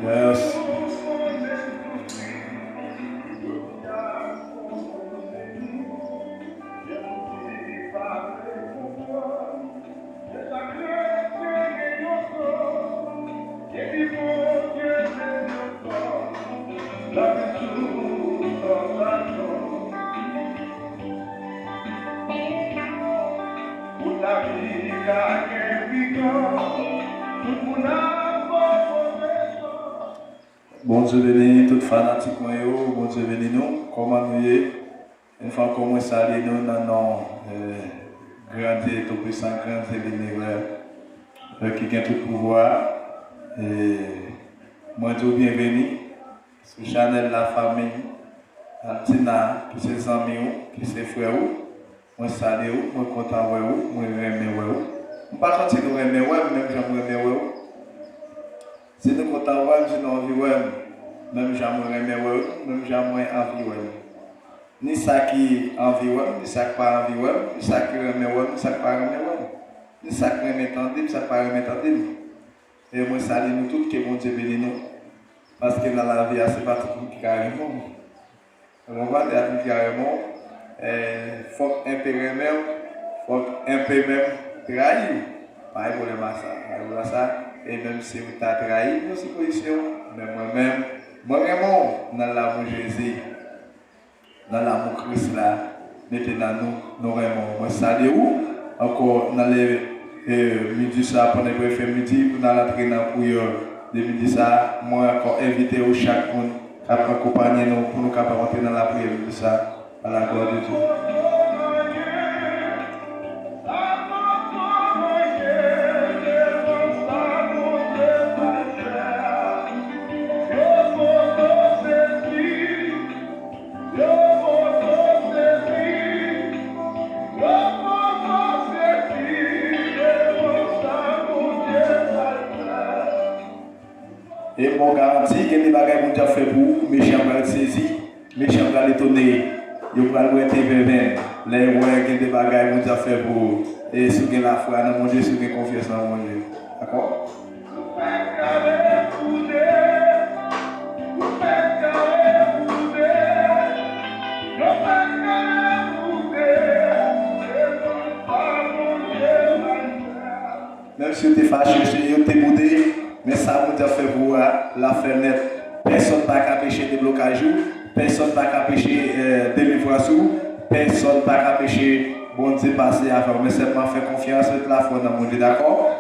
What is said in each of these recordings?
Yes. Bon Dieu béni, tout fanatique, bon Dieu béni nous, comment nous y une fois qu'on saluer nous dans nos grands et tout puissants, grands et bénévoles, qui ont tout pouvoir. Et moi, Dieu bienvenue sur Chanel, la famille, Antina, qui c'est amis, qui c'est frères. Moi, salue, moi, content, moi, remercie. Je ne pas quand nous remercions, même j'aime remercier. Si nous comptons, si nous envie, même j'aime remercier, même j'aime envie. Ni ça qui envie, ni ça qui pas envie, ni ça qui remercie, ni ça qui pas remercie. Ni ça qui remercie, ni ça qui pas remercie. Et moi, salue nous tous, que bon Dieu bénisse nous. Parce que dans la vie, c'est pas tout le monde qui carrément. On va dire carrément. Il faut un peu même, faut un peu même trahir. Pas de problème à ça. Et même si vous avez trahi nos suppositions, mais moi-même, vraiment, dans l'amour Jésus, dans l'amour Christ là, mettez dans nous vraiment. Moi, salue où encore dans les midi ça, pendant que je fais midi, pour l'entrée dans la prière de midi ça, moi encore invité au chaque monde qui accompagner nous pour nous capables rentrer dans la prière de ça. À la gloire de Dieu. Et mon garantie que les bagages que Dieu fait pour vous, mes chambres vont saisir, mes chambres vont étonner. Vous pouvez être vers les rois qui des bagages que Dieu fait pour vous. Et si vous avez la foi dans mon Dieu, si vous avez confiance dans mon Dieu. D'accord? Même si vous êtes fâché, si vous êtes boudé, mais ça vous a fait pour la fenêtre. Personne n'a qu'à pécher des blocages, personne n'a qu'à pécher des livres, personne n'a qu'à pécher bon Dieu passer avant. Mais seulement faire confiance avec la foi dans mon Dieu, d'accord?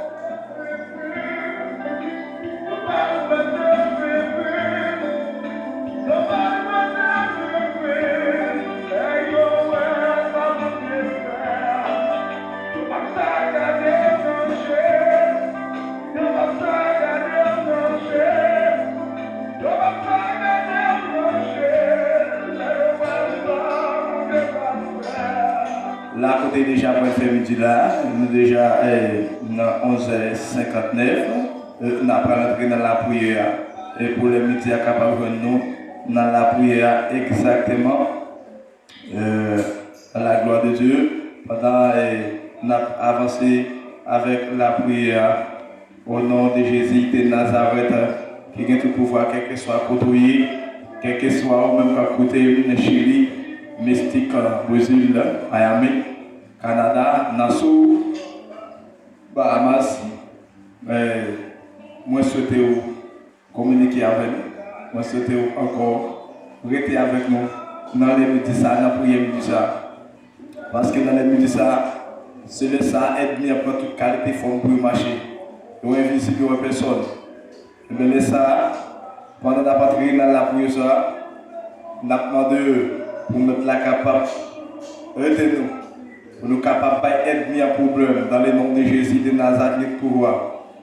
Là, côté déjà pour faire midi là, nous déjà dans 11h59, nous allons entrer dans la prière. Et pour le midi, à capable de nous dans la prière exactement à la gloire de Dieu. Pendant nous avons avancé avec la prière au nom de Jésus de Nazareth, qui a tout pouvoir, quel que soit côté, quel que soit ou même côté Chili, Mystique, Brésil, Miami, Canada, Nassau, Bahamas. Moi, je souhaite communiquer avec nous. Moi, je souhaite encore rester avec nous dans les midis, dans la prière midi. Parce que dans les midis, c'est le ça aide bien pour toute qualité de forme pour marcher. Et on est invisible aux personnes. Et bien, ça, pendant la patrie dans la prière, nous avons demandé pour mettre la capable aider nous, pour nous capables d'aider un problème dans le nom de Jésus de Nazareth pour voir.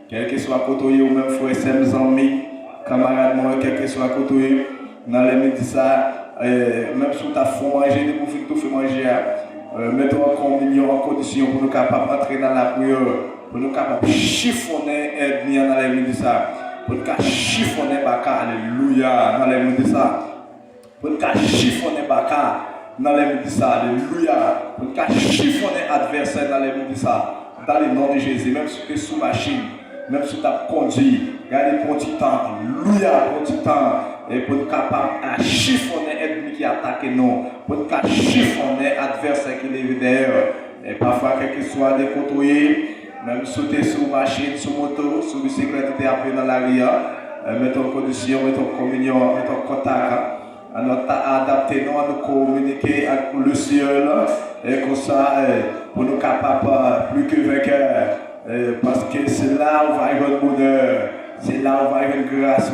Quel que soit côté ou même frère, ses amis, camarades, quel que soit côté, dans les médecins, même si tu as fait manger, pour faire tout fait manger, mettre en communion, en condition pour nous capables d'entrer dans la prière, pour nous capables de chiffonner aide dans les médecins, pour nous capables de chiffonner Baka, alléluia, dans les médecins. Pour nous chiffonner Baka dans les médecins, alléluia. Pour nous chiffonner adversaire dans les médecins, dans le nom de Jésus, même si tu es sous machine, même si tu as conduit, regardez pour un petit temps, alléluia, pour un petit temps, et pour être capable à chiffonner l'ennemi qui attaque nous, pour être capable de chiffonner l'adversaire qui est derrière. Et parfois, quel que soit des côtoyés, même sauter sur machine, sur moto, sur bicyclette, tu es appelé dans la rue, mettre en condition, mettre en communion, mettre en contact. À nous adapter, nous, à nous communiquer avec le ciel, et comme ça, pour nous capables plus que vainqueurs, parce que c'est là où va y avoir le bonheur, c'est là où va y avoir une grâce,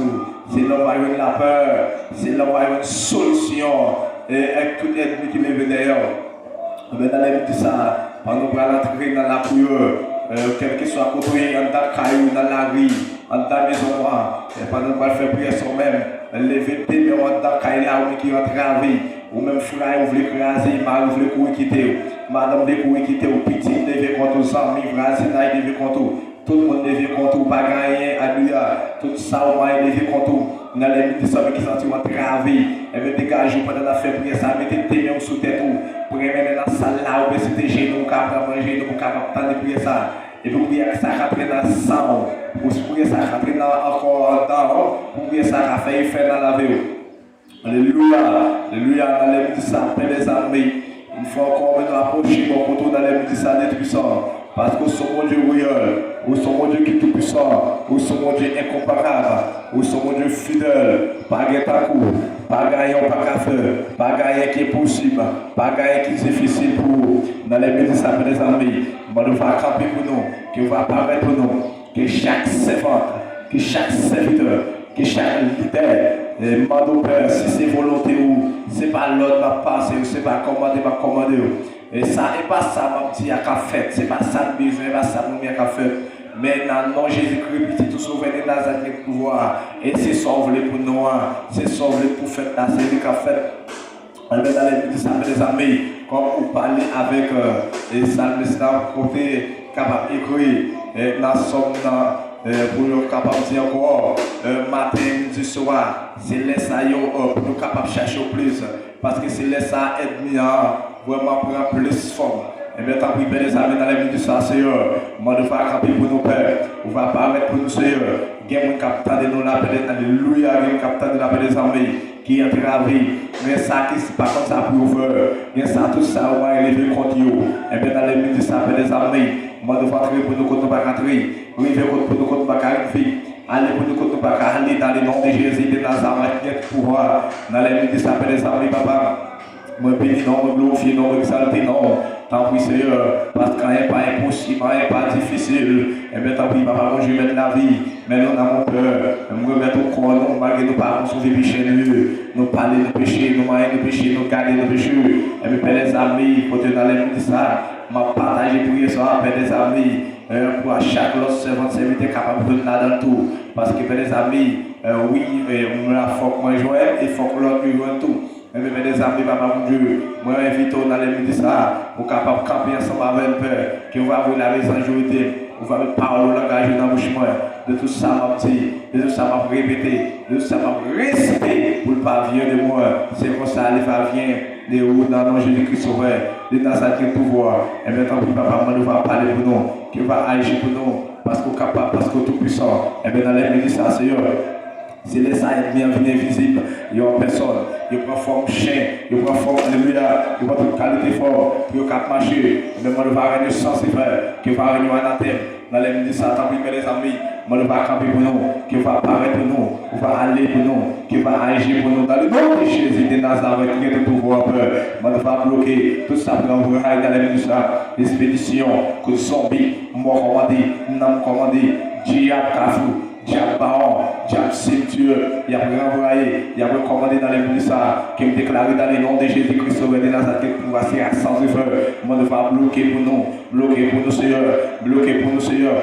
c'est là où va y avoir la peur, c'est là où va y avoir une solution, et avec tout l'ennemi qui est derrière. Mais dans les minutes, ça, pendant nous allons entrer dans la prière, quel que soit côté, dans la caillou, dans la rue, dans la maison, et pendant nous allons faire prière sur même. Lever des mains dans la caille là où qui rentre à vie, ou même frère, vous voulez écraser, mari, vous voulez courir quitter, madame, vous voulez courir quitter, ou petit, lever contre les amis, frère, lever contre tout le monde, lever contre, pas gagner, alléluia, tout ça, on va lever contre, dans les minutes, ça qui sentent entravé, et bien dégagez pendant la fête, prière, ça, mettez tes mains sous tête, pour mener dans la salle là, ou bien c'était genoux, pour capable manger, pour capable de prier ça. Et pour prier que ça rentre dans le sang, pour prier que ça rentre encore dedans, pour prier que ça va faire effet dans la vie. Alléluia, alléluia, dans les minutes ça appelle les armées. Il faut encore nous approcher mon contour dans les minutes ça d'être puissant. Parce que son mon Dieu royal, ou son mon Dieu qui est tout puissant, ou son mon Dieu incomparable, ou son mon Dieu fidèle, pas gagnant, pas gagnant, pas café, pas gagnant qui est possible, pas gagnant qui est difficile pour vous. Dans les minutes ça appelle les armées. On va camper pour nous, qui va apparaître pour nous, que chaque servante, que chaque serviteur, que chaque leader, demande au Père si c'est volonté ou c'est pas l'autre va passer ou c'est pas commander, va commander. Et ça n'est pas ça, m'a dit à fait, c'est pas ça le besoin, c'est pas ça le bien à faire. Mais dans le nom de Jésus-Christ, petit tout sauvé de Nazareth, le pouvoir, et c'est sauvé pour nous, c'est sauvé pour faire la série qu'a fait. On va dans les minutes, ça fait des amis, comme vous parlez avec les salmistes, côté capable d'écrire, dans somme pour nous capable de dire encore, matin, midi, soir, c'est les ça pour nous capable de chercher au plus, parce que c'est les ça aide vraiment prendre plus forme. Et bien, tant pis, les amis, dans les minutes, ça, Seigneur, moi, nous va camper pour nos pères, on va apparaître pour nous, Seigneur. Il y a un capitaine de nous l'appel, alléluia, il y a un capitaine de l'appel des armées qui est entravé. Mais ça, qui c'est pas comme ça pour ouvrir. Il y a ça, tout ça, on va élever contre eux. Et bien, dans les minutes, ça appelle des armées. Moi, nous va entrer pour nous, contre nous, pas entrer. Oui, pour nous, contre nous, pas arriver. Allez pour nous, contre nous, pas aller dans le nom de Jésus de Nazareth, qui est pouvoir. Dans les minutes, ça appelle des armées, papa. Moi, béni, non, moi, glorifié, non, moi, exalté, non. Tant pis, Seigneur, parce qu'il n'est pas impossible, il n'est pas difficile. Et bien, tant pis, papa, moi, je vais mettre la vie. Mais nous avons peur. Nous remettons au corps, nous, malgré nos parents, nous sauver péché, nous parler de péché, nous manger de péché, nous garder de péché. Et bien, les amis, pour te donner de ça, m'a partagé pour ça, avec les amis, pour chaque autre servant, serviteur capable de donner dans tout. Parce que, les amis, oui, on a faut que moi joie et il faut que l'autre joue tout. Mais mes amis, papa, mon Dieu, moi, invite dans les minutes ça, pour capable de camper ensemble avec le Père, qui va avoir la raison majorité, on va mettre parole, langage dans la bouche, de tout ça, m'a dit, de tout ça, m'a répété, de tout ça, m'a récité, pour le pavillon de moi, c'est comme ça, les pavillons, de où, dans le nom de Jésus-Christ Sauveur, de Nazareth, le pouvoir, et maintenant, papa, moi, nous va parler pour nous, qui va agir pour nous, parce qu'on est capable, parce qu'on est tout puissant, et bien, dans les minutes ça, Seigneur. C'est les êtres bien invisibles, il y a une personne, il prend forme chien, il prend forme alléluia, il prend toute qualité fort, il va marcher, mais moi je vais régner sans ses frères, qui va régner en terre, dans les minutes ça, tant pis mes amis, moi je vais camper pour nous, qui va apparaître pour nous, qui va aller pour nous, qui va agir pour nous, dans le nom de Jésus de Nazareth, qui est le pouvoir, moi je vais bloquer tout ça pour envoyer dans les minutes ça, l'expédition, que zombie, mort commandé, non commandé, diable cafou. Diable baron, diable ceinture, il a renvoyé, il a recommandé dans les minutes qui me déclaré dans le nom de Jésus-Christ Sauveur de Nazareth pour passer à sans effort. Moi, je vais bloquer pour nous, Seigneur, bloquer pour nous, Seigneur.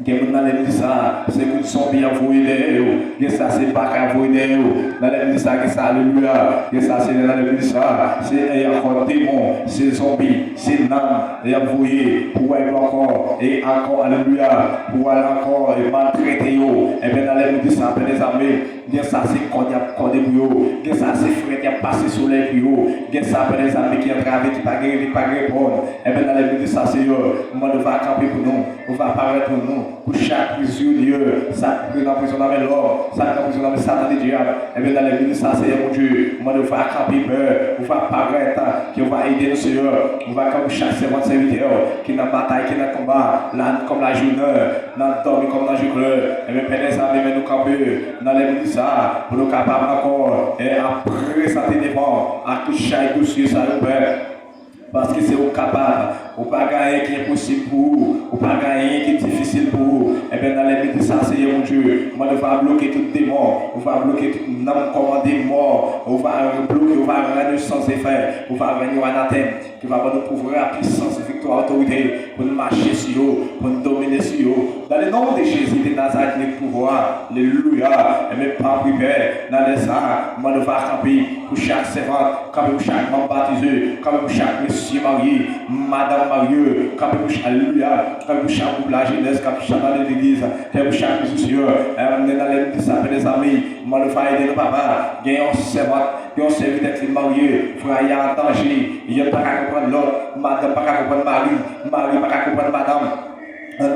Dans l'église, c'est que zombie à vous ça, c'est pas qu'à vous dans l'église, c'est alléluia. Ça, c'est dans l'église, c'est encore démon, c'est zombie, c'est l'âme, et à vous pour aller encore, et encore, alléluia, pour aller encore, et maltraiter, et bien dans l'église, ça, les amis, ça, c'est quand il y a cordé pour eux, ça, c'est frère qui a passé sur les pour eux, ça, les amis qui ont travaillé, qui ne pas répondre, et bien dans l'église, ça, c'est eux, moi, on va camper pour nous, on va apparaître pour nous. Pour chaque prisonnier, ça peut dans prison avec l'or, ça peut dans prison avec Satan et diable. Et bien dans l'église, ça c'est mon Dieu. Moi, on va camper peur, on va paraître, qui va aider le Seigneur. On va comme chaque servant serviteur, qui n'a bataille, qui n'a combat, là, comme la journée, dans dormir comme dans le jour. Et bien, Père des amis, nous camper dans l'église, ça, pour nous capables encore, et après, ça te défend, à tout chaque dossier, ça nous perd. Parce que c'est au capable, ou pas gagner qui est possible pour vous, ou pas gagner qui est difficile pour vous. Et bien dans les médias, ça c'est mon Dieu. Moi, on va bloquer tout démon, on va bloquer tout nom commandé mort, on va bloquer, on va rendre sans effet, on va venir à anathème, qui va nous prouver la puissance, victoire, autorité, pour nous marcher sur eux, pour nous dominer sur eux. Dans le nom de Jésus de Nazareth, le pouvoir, alléluia, et même pas privé, dans les ça, moi, on va camper pour chaque servante, camper pour chaque membre baptisé, camper pour chaque monsieur marié, madame mariée, camper pour chaque, alléluia, camper pour chaque couple la jeunesse, camper pour chaque dans l'église, camper pour chaque monsieur, dans l'église, ça fait des amis, moi, on va aider le papa, gagner un servante, gagner un serviteur qui est marié, frère, il y a un danger, il n'y a pas qu'à comprendre l'autre, madame pas qu'à comprendre mari, mari pas qu'à comprendre madame. Là,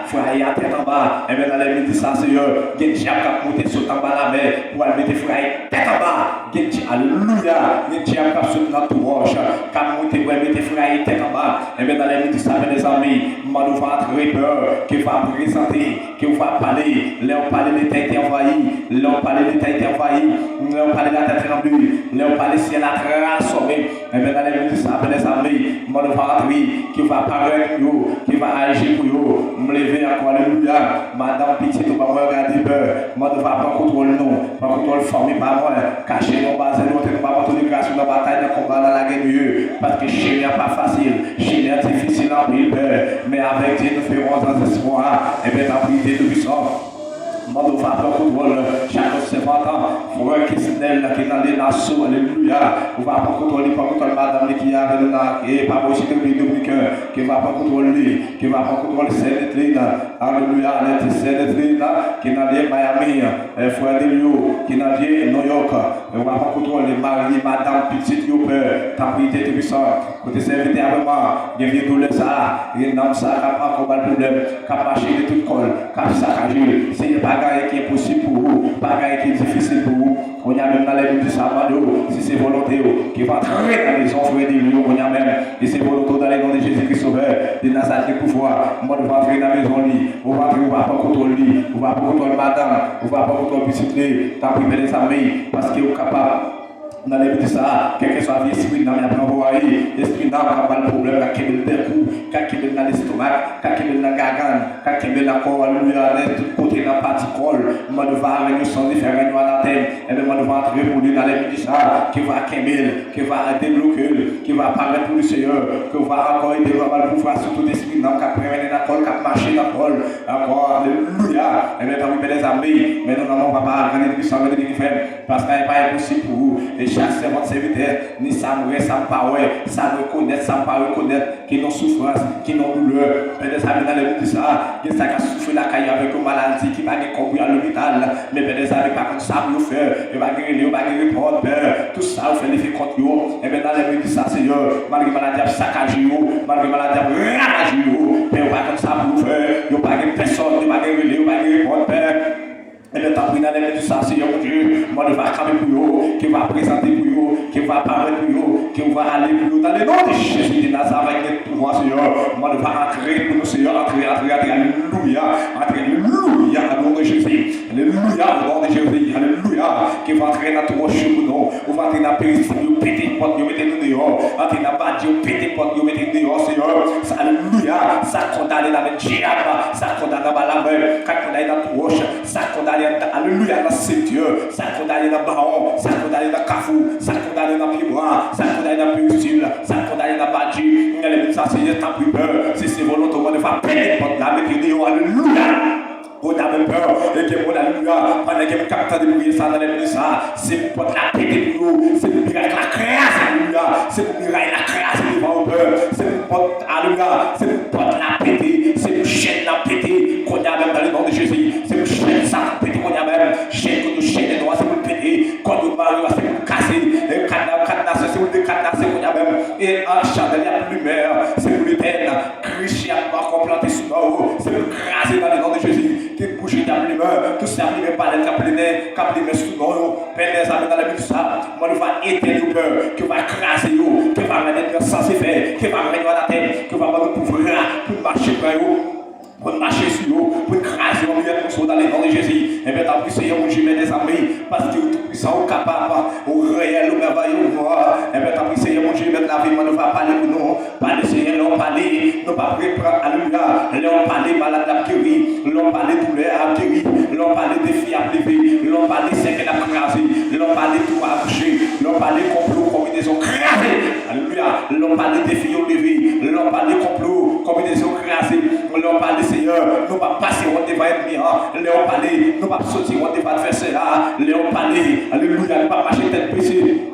frère, il y a tête en bas, et bien dans les médias, c'est eux, il y a un diable qui a monté sur en bas la mer, pour aller mettre frère, tête en bas, alléluia, il y a un diable qui a sauté dans tout roche, qui a monté pour mettre frère, tête en bas, et bien dans les médias, mes amis, nous va entrer peur, qui va présenter, qui va parler, là on parle de tête envahie, là on parle de tête envahie, là on parle de la tête remplie, là on parle de ciel à transformer, et bien dans les médias, mes amis, nous va entrer, qui va paraître, qui va agir. Me lever à quoi, alléluia. Madame Petite, on va me regarder peur. Moi, ne va pas contrôler nous, pas contrôler formé par moi. Cacher nos bases, nous ne va pas tout grâce dans la bataille, dans le combat, dans la guerre. Parce que chez n'est pas facile, chez n'est difficile en peur. Mais avec Dieu, nous ferons un espoir. Et bien, la prière de puissance. Moi, nous va pas contrôler chaque observateur. Frère qui est dans les nations, alléluia. On va pas contrôler madame qui est avec nous, et pas aussi de dominicain, qui va pas contrôler, qui va pas contrôler Saint-Étienne, alléluia, Saint-Étienne, qui est dans les Miami, frère de Lyon, qui est dans les New York. On va pas contrôler Marie, madame, petite, yo peur, ta prière de puissance. Côté serviteur avec moi, il y a tout le ça, il y a un ça, qui a pas de problème, qui a marché de toute colle, qui a saccagé. C'est pas bagaille qui est possible pour vous, bagaille qui est difficile pour vous. On y a même dans les du Samado, si c'est volonté qui va entrer dans les enfants de Dieu, on y a même, et c'est volonté dans les noms de Jésus-Christ Sauveur, de Nazareth de pouvoir. Moi, on va entrer dans la maison, on va entrer, on va pas contrôler lui, on va pas contrôler madame, on va pas contrôler petite, t'as pris des amis, parce qu'il est capable. Dans les petits ça, quel que soit l'esprit dans la envoyé, l'esprit n'a pas de problème, quand il est quand il est dans l'estomac, quand il est dans la gargane, quand il est dans la corps, alléluia, de tous côtés dans la particule, moi je vais avec sans différent à la tête, et bien moi je vais entrer pour lui dans les petits ça, qui va quémir, qui va débloquer, qui va parler pour le Seigneur, qui va encore aider le pouvoir sur tout esprit, dans le prévenir dans la colle, qui marcher dans la colle, encore, alléluia, et bien dans les amis, mais nous n'avons pas gagné de puissance de l'univers, parce qu'il n'est pas impossible pour vous. Chaque servant serviteur, ni ça me ça me pas ça me reconnaître, ça me pas reconnaître, qui n'ont souffrance, qui n'ont douleur. Peut-être amis dans les ça, il y a ça qui a souffert la caille avec une maladie qui va être à l'hôpital, mais peut-être amis par contre ça vous faire, il va guérir, il va guérir pour peur, tout ça vous fait l'effet contre vous. Et bien dans les médecins, ça Seigneur, malgré maladie à saccagé, malgré maladie à ravagé, mais il va comme ça vous faire, il va pas guérir personne, il va guérir, il va guérir pour peur. Et le temps dans les médecins, Seigneur mon Dieu, moi je vais camper pour vous, qui va présenter pour vous, qui va parler pour vous, qui va aller pour vous, dans le nom de Jésus de Nazareth, avec le pouvoir, Seigneur, moi je vais entrer pour nous, Seigneur, entrer, alléluia, alléluia, au nom de Jésus, alléluia, au nom de Jésus, alléluia, qui va entrer dans tout rocher pour nous, on va entrer dans la périphérie, vous pétez une porte, vous mettez nous dehors, entrer dans la bâtie, vous pétez une porte, vous mettez nous dehors, Seigneur, alléluia, ça condamne dans le diable, ça condamne dans la main, ça condamne dans tout roche, ça condamne alléluia dans cette Dieu, ça condamne dans baron, ça condamne dans cafou, ça condamne dans pibois, ça condamne dans péristyle, ça condamne dans badji, ça c'est ta plus peur, si c'est volontairement de faire péter porte là, mais qui dit alléluia. et que mon alléluia, pendant que je capte de prier ça dans les minutes, c'est pour la péter pour nous, c'est pour miracle la création, alléluia, c'est pour miracle la création devant le peuple, c'est pour alléluia, c'est pour la péter, c'est pour chaîne la péter, qu'on a même dans le nom de Jésus, c'est pour chaîne ça péter, qu'on a même chaîne que nous chaîne droit, c'est pour péter, quand nous marions, c'est pour casser, et cadenas, c'est pour décadenasser, qu'on a même, et un chandelier à lumière, c'est pour l'éternel, Christian va complanter sous nous, c'est pour craser dans le nom de Jésus, qui bouge d'ablimeur, tout ça, il pas d'être appelé sous nous, Père des amis dans la vie de ça, moi, il va éteindre le cœur, qui va craser, qui va mettre sans effet, qui va mettre la tête, qui va nous couvrir, pour marcher par vous. Pour marcher sur eux, pour craser au milieu de nous dans les noms de Jésus. Et bien, t'as pris Seigneur, mon Dieu, des amis, parce que tout puissant, au capable, au réel, au merveilleux, au voir. Et bien, t'as pris Seigneur, mon Dieu, mettre la vie, on ne va parler pour nous. Parler, Seigneur, l'on parler, nous pas préprendre, alléluia. L'on parler, malade à guérir, l'on parler, douleur à guérir, l'on parler, défi à lever, l'on parler, Seigneur, à craser, l'on parler, tout à boucher, l'on parler, complot, combinaison, craser, alléluia. L'on parler, défi au lever, l'on parler, complot, combinaison, craser, l'on parler, Seigneur, nous pas passer on devant ennemi, Léon parler, nous pas sortir on devant adversaire, Léon parler, alléluia, nous pas marcher tête baissée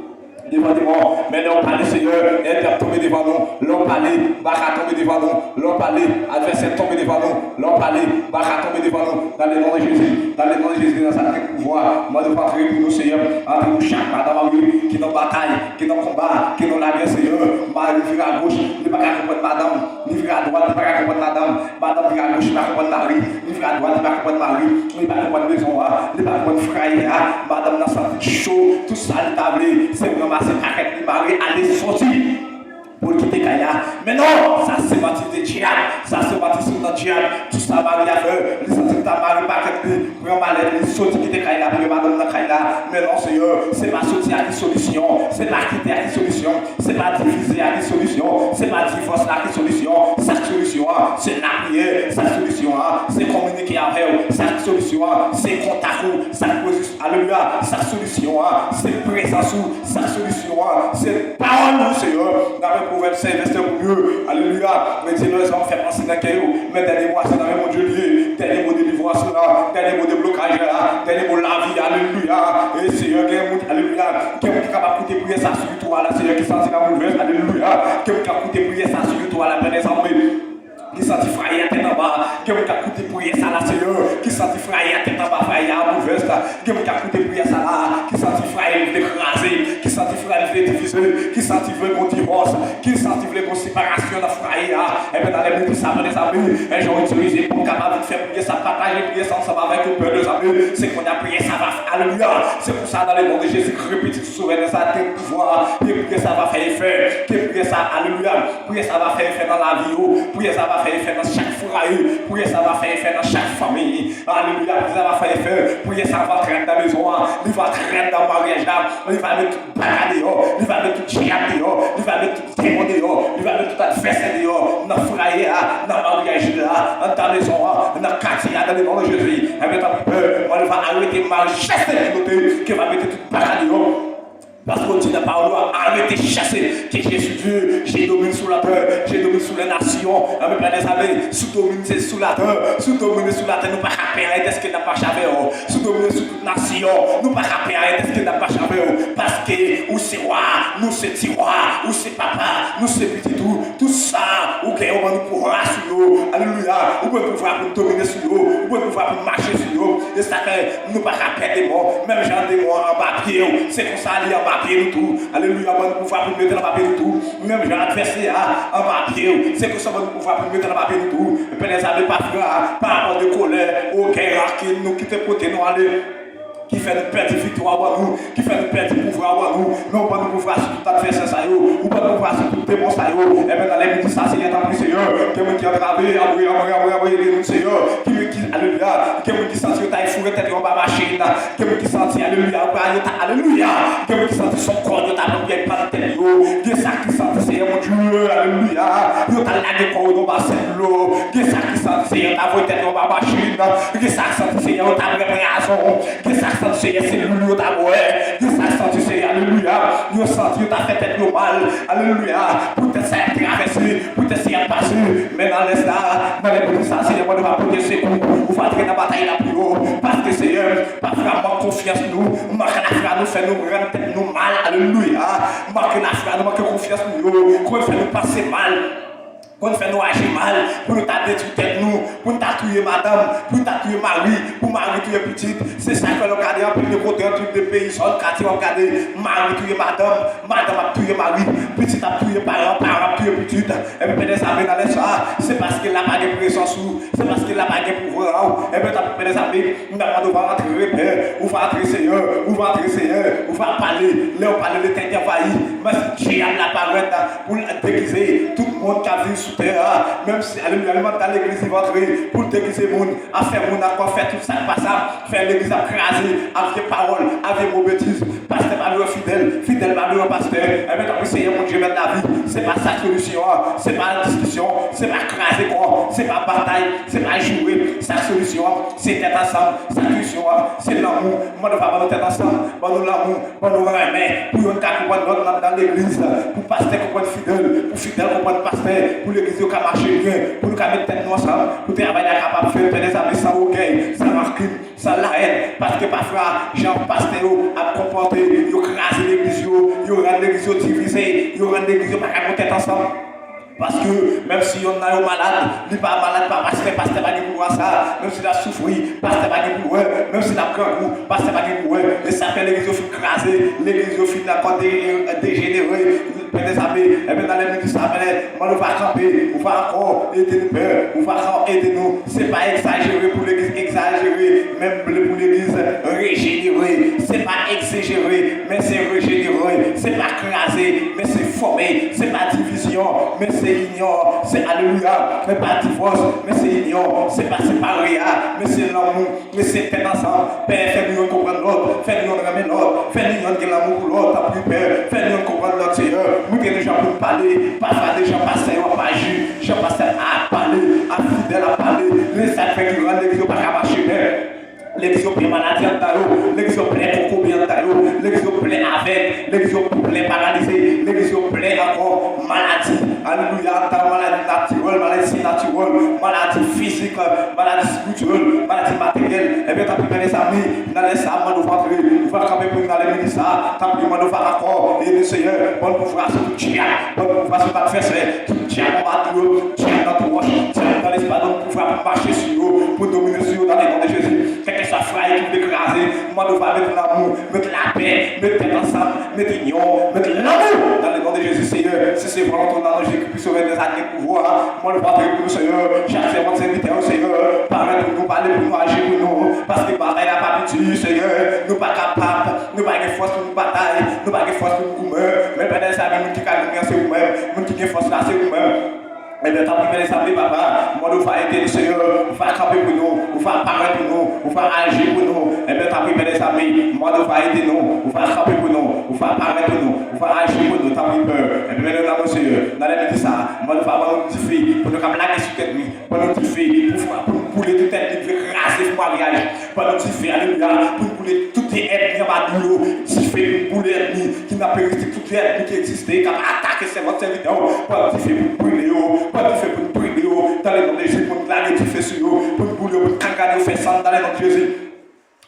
devant des morts, mais Léon parler, Seigneur, être tombé devant nous, Léon parler, barra tomber devant nous, Léon parler, adversaire tomber devant nous, Léon parler, barra tomber devant nous, dans le nom de Jésus, dans le nom de Jésus, dans sa pouvoir, moi nous pas prier pour nous, Seigneur, entre nous chaque madame qui nous bataille, qui nous combat, qui nous la guerre, Seigneur, Marie vire à gauche, ne pas comprendre madame, ni vire à droite, ne pas comprendre madame, madame vire à gauche, ne pas comprendre Marie, ni vire à droite, ne pas comprendre Marie, ni pas comprendre maison, ne pas comprendre frère, madame n'a senti chaud, tout ça, le tablé, c'est vraiment c'est pas qu'elle Marie, aller sortir. Pour quitter Kaya. Mais non, ça c'est bâti de diable, ça c'est bâti sur notre diable, tout ça Marie a fait, les sentiments ta Marie pas qu'elle pour malade, les sorties quitter Kaya, pour madame dans Kaya. Mais non, Seigneur, c'est pas sortir à la solution, c'est pas quitter à la solution, c'est pas diviser à la solution, c'est pas divorcer à la solution, sa solution, c'est la prière, sa solution, c'est communiquer avec eux, sa solution, c'est contact, sa position, alléluia, sa solution, c'est présence, sa solution, c'est parole, Seigneur. Proverbe 5, verset pour mieux. Alléluia. Mais Dieu nous a fait penser dans le caillou. Mais dernier mot, c'est dans le mot de Dieu. Dernier mot de délivrance là. Dernier mot de blocage là. Dernier mot de la vie. Alléluia. Et Seigneur, alléluia. Qui est capable de prier ça sur toi là. Seigneur, qui sentit la mauvaise. Alléluia. Qui est capable de prier ça sur toi là. Prenez ça, qui sentit frayé à tête en bas, qui est capable de prier ça là, Seigneur, qui sentit frayé à tête en bas, frayé à mauvaise, qui est capable de prier ça là, qui sentit frayé d'écraser, qui sentit frayé de diviser, qui sentit vrai qu'on divorce, qui sentit vrai qu'on séparation de frayé, et bien dans les minutes, ça va les amis, et j'ai utilisé pour capable de faire prier ça, partager prier ça ensemble avec le peur des amis, c'est qu'on a prié ça va, alléluia, c'est pour ça dans le nom de Jésus, répétez souvent dans sa tête pouvoir, qui prier ça va faire effet, qui prier ça, alléluia, prier ça va faire effet dans la vie, prier ça va faire effet dans chaque foyer, prier ça va faire effet dans chaque famille, alléluia, prier ça va faire effet, prier ça va traîner dans la maison, il va traîner dans le mariage, il va mettre tout barré dehors, il va mettre tout diable dehors, il va mettre tout démon dehors, il va mettre tout adversaire dehors, dans le foyer, dans le mariage, dans la maison, dans le quartier, dans le nom de Jésus, et bien t'as peur, on va arrêter mal, chasser les côtés, qui va mettre tout barré dehors. Parce que Dieu n'a pas arrêté de chasser. Que Jésus Dieu, j'ai dominé sous la terre, j'ai dominé sous les nations. Avec plein des années, sous dominé sous la terre, sous dominé sous la terre, nous pas capter de ce qu'il n'a pas chavé. Sous dominé sous toute nation, nous pas capter de ce qu'il n'a pas chavé. Parce que, ou c'est roi, nous c'est tiroir, ou c'est papa, nous c'est petit tout ça, ou qu'on va nous pouvoir sur nous. Alléluia, ou qu'on va pouvoir pour dominer sur nous, ou qu'on va pouvoir pour marcher sur nous. Et ça fait, nous pas capter des mots, même genre des mots en papier, c'est comme ça, il y a papier tout. Alléluia, bon pouvoir pour mettre dans papier tout. Même j'ai adversaire en papier. C'est que ça va pouvoir pour mettre dans papier tout. Et puis les amis pas par rapport de colère, au guerre qui nous quitte pour nous aller. Qui fait nous perdre victoire à nous, qui fait nous perdre pouvoir à nous, non pas nous pouvoir sur tout adversaire ça ou pas nous pouvoir sur tout démon ça et bien dans les minutes ça c'est tant plus Seigneur, qui a travé, nous Seigneur, qui alléluia, qui sentit ta fourré tête en bas machine, qui sentit alléluia, alléluia, qui sentit son corps de ta bien pas de tête qui ça qui sentit Seigneur mon Dieu, alléluia, yo ta lagué corps dans bassin l'eau, qui ça qui sentit Seigneur ta voix tête en bas machine, qui ça qui sentit Seigneur ta préparation, qui ça Seigneur, c'est lui ta voix. Dieu s'est senti, Seigneur, alléluia. Dieu senti, Dieu t'a fait tête mal, alléluia. Pour te faire traverser, pour te faire passer. Mais dans l'instant, dans les l'église, Seigneur, nous va porter secours, nous va entrer dans la bataille là plus haut, parce que Seigneur, pas vraiment confiance nous, marque la frère nous fait nous rendre tête nous mal, alléluia, marque la frère nous manque confiance nous, qu'on fait nous passer mal. Qu'on fait nous agir mal, pour nous détruire tête nous, pour nous tuer madame, pour nous tuer mari, pour mari tuer petite. C'est ça que l'on regarde en plus de côté, en truc de pays, sur le quartier, on regarde mari tuer madame, madame a tué mari, petite a tué parent, parent a tué petite. Et puis peut-être ça vient dans les soirs, c'est parce qu'il n'a pas de pression sous, c'est parce qu'il n'a pas de pouvoir. Et puis peut-être ça vient, nous allons devoir entrer, Père, ou va entrer Seigneur, ou va entrer Seigneur, ou va parler, là on parle de tête envahie, mais si j'ai la parole pour déguiser tout le monde qui a vu sous terre, même si alléluia, dans l'église il va entrer pour déguiser le monde, à faire mon accord, faire tout ça, pas ça, faire l'église à craser, avec parole, avec vos bêtises, pasteur malheureux fidèle, fidèle malheureux pasteur, et maintenant Seigneur mon Dieu, mettre la vie, c'est pas sa solution, c'est pas la discussion, c'est pas craser quoi, c'est pas bataille, c'est pas jouer, sa solution, c'est être ensemble, sa solution, c'est l'amour, moi nous va nous être ensemble, nous l'amour, nous remet, pour nous comprendre dans l'église, pour pasteur comprendre fidèle, pour fidèle comprendre pasteur, pour l'église qui marcher bien, pour nous mettre tête nous ensemble, pour travailler capable de faire des amis sans orgueil, sans marquer, sans la haine, parce que parfois, Jean pasteur a comporté, il a crasé l'église, il a rendu l'église divisée, il a rendu l'église pas qu'à monter ensemble. Parce que même si on a un malade, il n'est pas malade, pas pasteur pas de pouvoir ça, même s'il a souffert, pasteur pas de pouvoir, même s'il a grand goût, pasteur pas de pouvoir, et ça fait l'église au crasée, l'église au fin d'accord dégénérée, peut-être ça et bien dans les minutes ça on va camper, on va encore aider nous, on va encore aider nous, c'est pas exagéré pour l'église exagéré, même pour l'église régénérée, c'est pas exagéré, mais c'est régénéré, c'est pas crasé, mais c'est formé, c'est pas division, mais c'est union, c'est alléluia, mais pas divorce, mais c'est union, c'est pas séparé, mais c'est l'amour, mais c'est fait ensemble. Père, fais-nous comprendre l'autre, fais-nous ramener l'autre, fais-nous donner l'amour pour l'autre, t'as plus peur, fais-nous comprendre l'autre Seigneur. Nous avons des gens pour parler, parfois des gens passent à pas juger, gens passent à parler, à fidèle à parler, les sacrés qui rendent l'église pas qu'à marcher bien. L'église plein maladie en taillot, l'église plein pour combien en taillot, l'église plein avec, l'église plein paralysé, l'église plein encore maladie. Alléluia, maladie naturelle, maladie naturelle, maladie physique, maladie spirituelle, maladie matérielle. Et bien, t'as pris les amis, dans les salles, nous allons rentrer, nous allons camper pour nous aller ministère, t'as pris nous allons accord, et le Seigneur, bon pouvoir sur tout tien, bon pouvoir sur ta fesse, tout tien dans ma tour, tien dans ton roche, tien dans l'espace, bon pouvoir marcher sur eux, pour dominer sur eux dans les noms de Jésus. Ça fera tout écraser, moi nous va mettre l'amour, mettre la paix, mettre ensemble, mettre l'union, mettre l'amour dans le nom de Jésus Seigneur. Si c'est vraiment ton ange qui puisse sauver des années de pouvoir, moi nous va pour nous Seigneur, chaque servant serviteur au Seigneur, parler pour nous, parler pour nous, agir pour nous, parce que bataille n'a pas petit Seigneur, nous pas capables, nous pas de force pour nous bataille, nous pas de force pour nous courir, mais pendant ça, nous qui gagnons c'est vous-même, nous qui avons force là c'est vous-même. Et bien, t'as pris les amis, papa. Moi, nous va aider le Seigneur. On va camper pour nous. On va parler pour nous. On va agir pour nous. Et bien, t'as pris les amis. Moi, nous va aider nous. On va camper pour nous. On va parler pour nous. On va agir pour nous. T'as pris peur. Et bien, nous avons Seigneur. Dans les métiers, ça. Moi, nous va avoir nos petites filles. Pour nous blaguer sur tête nuit. Pour nos petites filles. Pour couler toute tête nuit. Pour raser le mariage. Pour nos petites filles. Alléluia. Pour couler toutes les ethnies en madou. Petites filles. Pour les ethnies. Qui n'a pas existé. Toutes les ethnies qui existaient. Qui ont attaqué ces votre serviteur. Pour nos petites filles. Pour brûler. Pas de fait pour nous prier dans les noms de Jésus, pour nous glaner, tu fais sur nous, pour nous bouler, pour nous canganer, faire ça dans les noms de Jésus.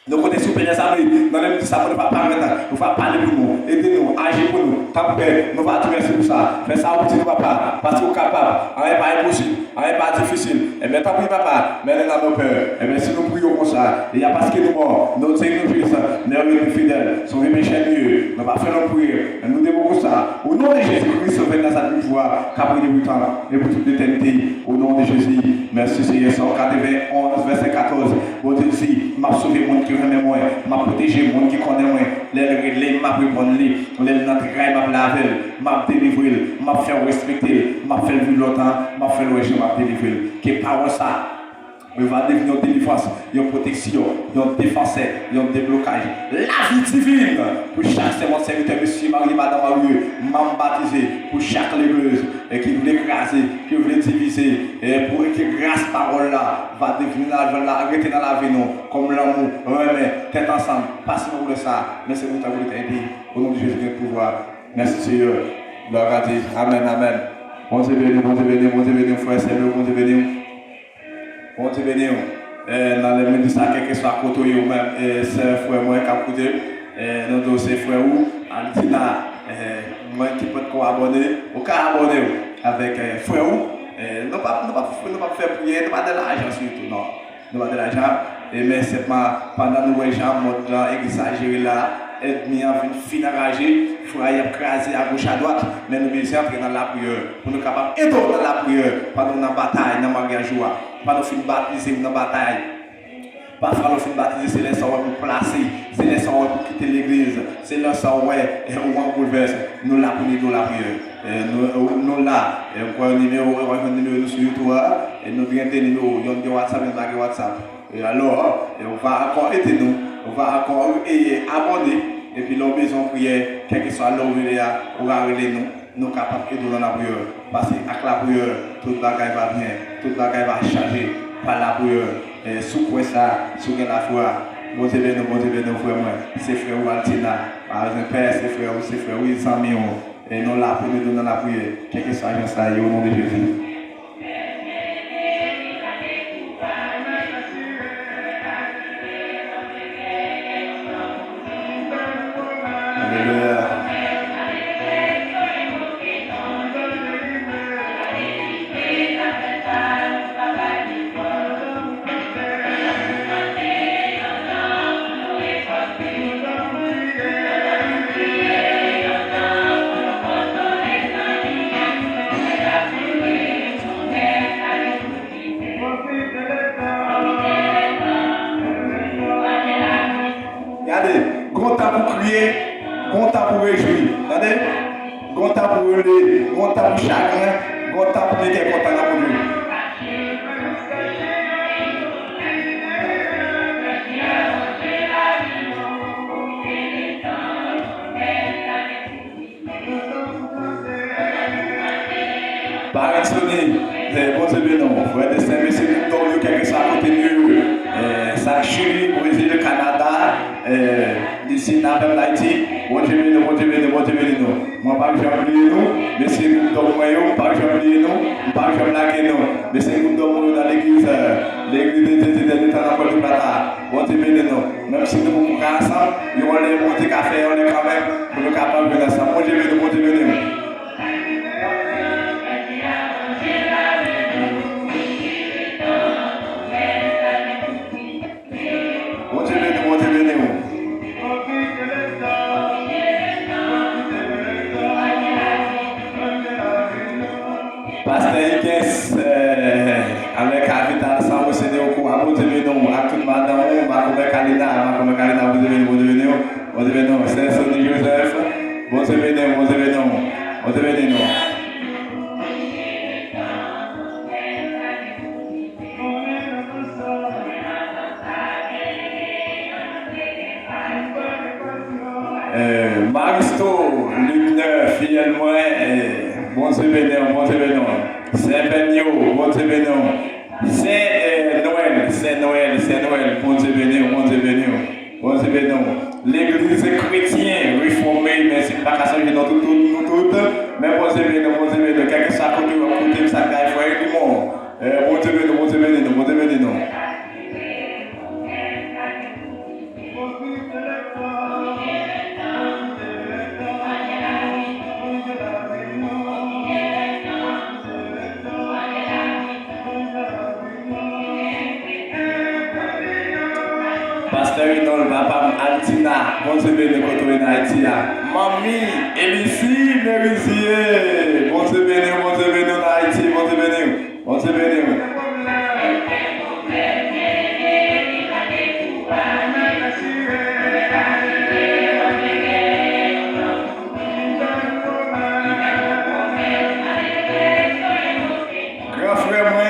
Nous connaissons les amis, dans les petits sabots, nous ne va pas parler, nous va parler pour nous, aidez-nous, agir pour nous, t'as peur, nous va te remercier pour ça, fais ça au petit papa, parce que nous sommes capables, rien n'est pas impossible, rien n'est pas difficile, et bien t'as pris papa, mais nous avons peur, et bien si nous prions comme ça, il y a parce que nous morts, notre Seigneur Jésus, nous sommes fidèles, sommes péchés mieux, nous va faire nos prières, et nous devons comme ça, au nom de Jésus-Christ, sauver dans sa pouvoir, qu'après les 8 ans, et pour toute l'éternité, au nom de Jésus, merci Seigneur, 191, verset 14, vous dites ici, m'a sauvé mon qui remet moi, m'a protégé mon qui connaît moi, les m'a répondre, les n'entrailles m'a laver, m'a délivrer, m'a fait respecter, m'a fait vivre longtemps, m'a fait le régime, m'a délivrer. Que parole ça? Il va devenir une délivrance, une protection, une défense, un déblocage. La vie divine pour chaque serviteur, monsieur, Marie, madame, Marie, m'a baptisé, pour chaque l'église, et qui voulait écraser, qui voulait diviser, et pour que grâce parole là va devenir arrêter dans la vie, non, comme l'amour, remet, tête ensemble, passez nous pour ça, mais c'est vous qui avez été aidé, au nom de Jésus, de pouvoir. Merci Seigneur, gloire à Dieu, amen, amen. Bon Dieu béni, bon Dieu béni, bon Dieu béni, frère Seigneur, bon Dieu béni. Dieu béni. Dans le ministère, quel que soit côté ou même, c'est frère moi qui a coûté, nous deux c'est frère ou, Altina, moi qui peux te abonner, ou qu'à abonner avec frère ou, nous pas faire prier, nous pas de l'argent surtout, non, nous pas de l'argent, mais c'est pas pendant nous les gens montent là, exagérer là, être mis en fin enragé, frère écrasé à gauche à droite, mais nous besoin entrer dans la prière, pour nous capables d'aider dans la prière, pendant la bataille, dans le mariage, pendant nous finir baptiser dans la bataille. Parfois, nous finissons baptiser, c'est les gens pour placer, c'est les gens pour quitter l'église, c'est les gens où on bouleverse. Nous là pour nous la prière. Nous là, on a un numéro sur YouTube, et nous avons des numéros, il y a WhatsApp, il y a WhatsApp. Et alors, on va encore aider nous, on va encore abonner, et puis l'on besoin de prier, quel que soit l'ouvrier, on va aider nous, nous capables d'aider dans la prière. Parce qu'avec la prière, toute bagaille va bien, toute bagaille va changer par la prière. Et sous quoi ça, sous la foi, bon Dieu béni, frère moi, c'est frère Altina, par exemple, père, c'est frère, oui, 100 millions, et nous là pour nous donner la prière, quel que soit ça, au nom de Jésus. Alléluia. Grand temps pour crier, grand temps pour réjouir. Attendez? Grand temps pour hurler, grand temps pour chagrin, grand temps pour être content pour lui. Par exemple, bon Dieu, non, frère de Saint-Messieurs, nous quelque chose à côté de nous. Ça Chili, Brésil, Canada, ici, dans l'Haïti, bon Dieu, non. Moi, pas que j'oublie nous, mais c'est nous dormons, pas que j'oublie nous, pas que j'oublie nous, mais c'est nous dormons dans l'église de l'État de Plata. Bon Dieu, non. Même si nous sommes ensemble, nous allons les monter café, on est quand même, pour nous capables de faire ça. Bon Dieu, non. Pasteur Ikes, avec Avital Sao, c'est au courant, vous devez nous, à toute madame, ma Kalina, vous devez nous, c'est Sonny Joseph, vous devez nous. Maristo, Luc 9, fidèle moi, bon Dieu béni, Saint-Benio, bon Dieu béni, c'est Noël, bon Dieu béni, l'église chrétienne réformée, mais c'est pas qu'à changer dans tout, mais bon Dieu béni, quelque chose à côté, ça gagne, frère du monde, bon Dieu béni, non. Pasteur Inol, papa Altina, bon Dieu béni, quand on est en Haïti. Mamie, Elissi, Mérisier, bon Dieu béni, en Haïti, bon Dieu béni. Grand frère, moi,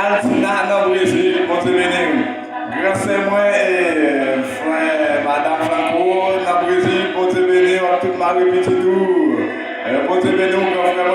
Altina, dans le Brésil, bon Dieu béni. Grand frère, moi, frère, Madame Franco, dans le Brésil, bon Dieu béni, toute ma répétition. Bon Dieu béni, grand frère.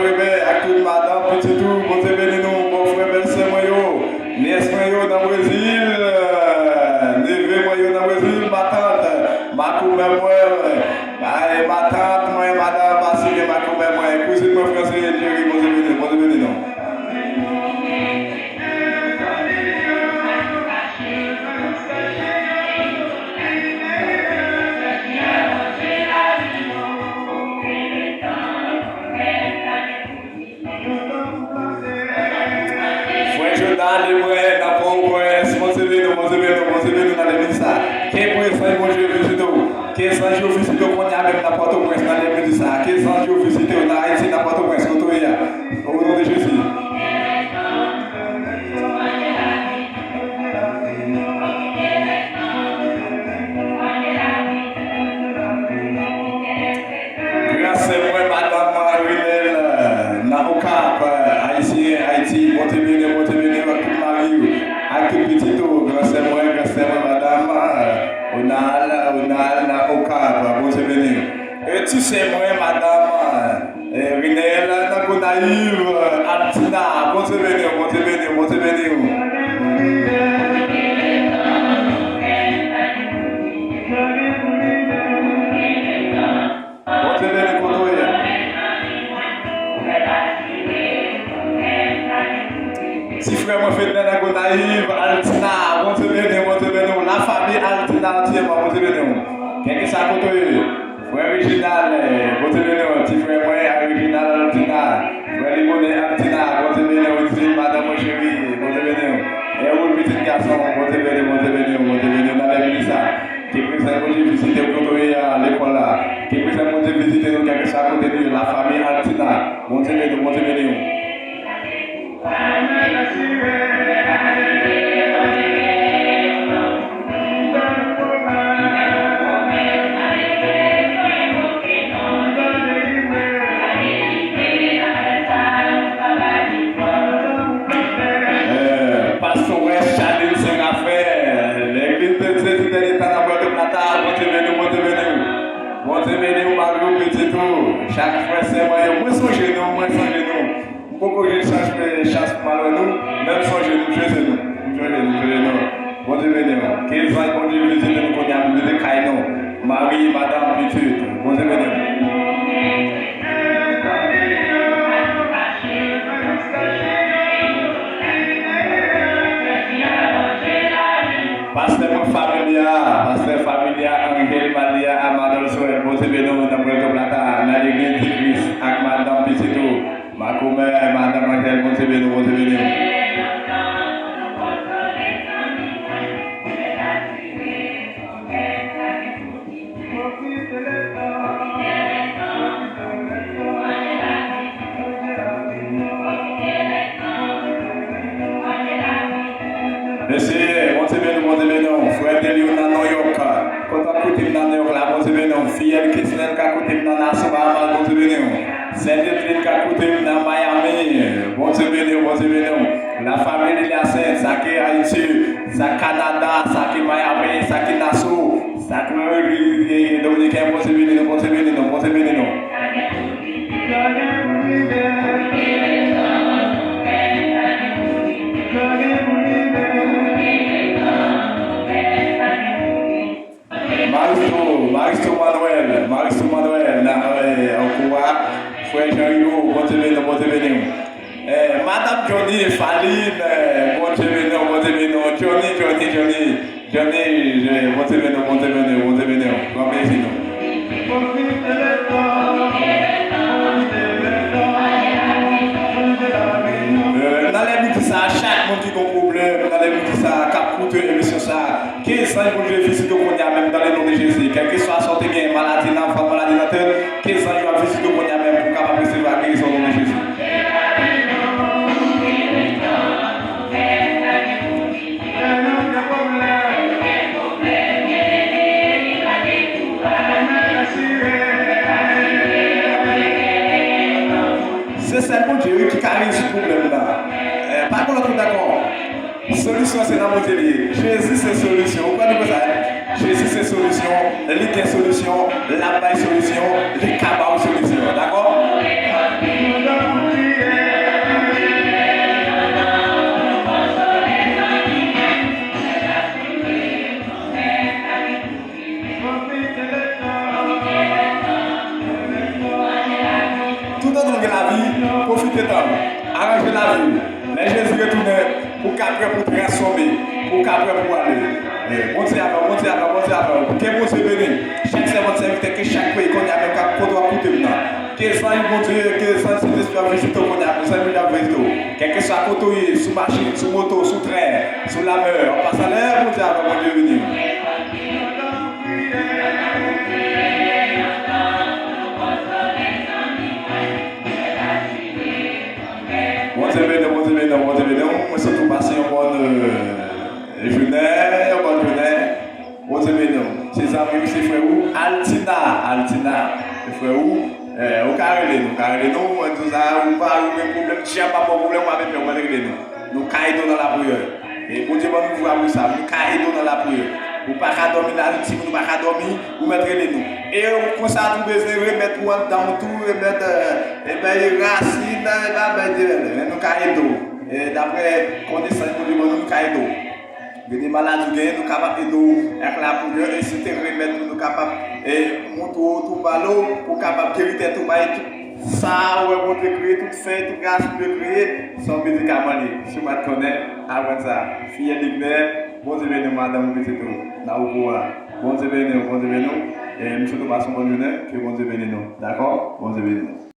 dans les moyens, dans Port-au-Prince, Montebello, dans l'église ça. Quel présent, mon Dieu, visite vous. Quel sang Dieu visite vous qu'on y a même dans Port-au-Prince, dans l'église ça. Quel sang Dieu visite vous dans Haïti, dans Port-au-Prince, au nom de Jésus. Grâce à moi, Madame Marie-Hélène, Naokap, Haïti, Montebello, toute Marie, à tout petit tour, grâce à moi, Madame, Onal, Naokap, Montebello. Et tu sais, moi, Madame Rinel, Nagonaïv, Altina, Montebello. Si frère moi fait dans Gonaïve, Altina, Montebello, la famille Altina entièrement, Montebello. Qu'est-ce que ça coûte? Frère original, Montebello, petit frère moi, original Altina, frère Limoné Altina, Montebello, madame mon chéri, Montebello. Et où le petit garçon, Montebello, dans l'église ça. Qui présente pour visiter à l'école là. Qui présente pour visiter nous, qu'est-ce que ça coûte? La famille Altina, Montebello. Chaque fois c'est moi sans genou. Beaucoup de chance pour nous, même sans genou, Bon Dieu béni. 15 ans, bon Dieu visite nous qu'on a mis de Kaino. Marie, madame, petite. Bon Dieu béni. Pasteur familia, Angel Maria, Amador Soel, bon Dieu béni, dans Puerto Plata, dans l'église de Christ, avec madame Petito, ma commère, madame Angel, bon Dieu béni. Merci, Montebello, frère Delio dans New York. Quand on écoute dans New York, là, Montebello, fille Christine qui a écouté dans Nassau, Montebello. Saint-Étienne qui a écouté dans Miami, Montebello. La famille de la Sainte, ça qui est Haïti, ça Canada, ça qui est Miami, ça qui est Nassau, ça qui est Dominicain, Montebello. Maristo Manuel, frère Jean-Hugo, Montebello. Madame Johnny Faline, Montebello. Johnny, Montebello. Grand plaisir. Dans les minutes ça, chaque monde qui a un problème, dans les minutes ça, cap coûte émission ça, 15 ans pour Dieu visite qu'on y a même dans le nom de Jésus, quel que soit sorti bien maladie dans maladie dans tête, 15 ans il va visiter qu'on y a même pour capable recevoir la guérison au nom de Jésus. C'est seulement Dieu qui carré ce problème-là. Par contre, d'accord. Solution, c'est dans mon délire. Jésus, c'est solution. Vous comprenez ça? Jésus, c'est solution. L'île est solution. La est solution. Les cabas solution. D'accord? Tout dans la vie, profitez d'eux. Arrangez la vie. Les Jésus retourne pour qu'après pour transformer, pour qu'après pour aller. Montez avant. Que bon Dieu béni. Chaque servant serviteur, que chaque pays qu'on a même qu'à pouvoir coûter maintenant. Que ça, bon Dieu, que ça, c'est plusieurs visites qu'on a, nous avons plusieurs visites. Quelque soit côté, sous machine, sous moto, sous train, sous la mer, on passe à l'air, mon Dieu, avant de venir. Bon Dieu béni, moi surtout passer une bonne journée, Bon Dieu béni, ses amis, ses frères, Altina, ses frères, au carré, nous, tout ça, ou pas, ou même problème, tiens pas mon problème avec nous, nous caillons dans la prière. Et bon Dieu, nous voyons ça, nous caillons dans la prière. Ou pas qu'à dormir là, si vous ne pas qu'à dormir, vous mettrez les nous. Et comme ça, vous besoin de remettre dans tout, remettre les racines, nous caillons. Et d'après connaissance de nous caillons. Des maladies, nous sommes capables de avec la prière, et si tu remettre, nous sommes capables de monter tout ballot pour capable de guérir tout bail. Ça, on va créer tout fait, tout grâce, on peut créer sans médicament. Si on connaît, avant ça, fille de bon Dieu béni, madame, petit tout, là où bon Dieu béni, et nous, et nous, passons bonne journée, que bon Dieu béni nous. D'accord? Bon Dieu béni nous.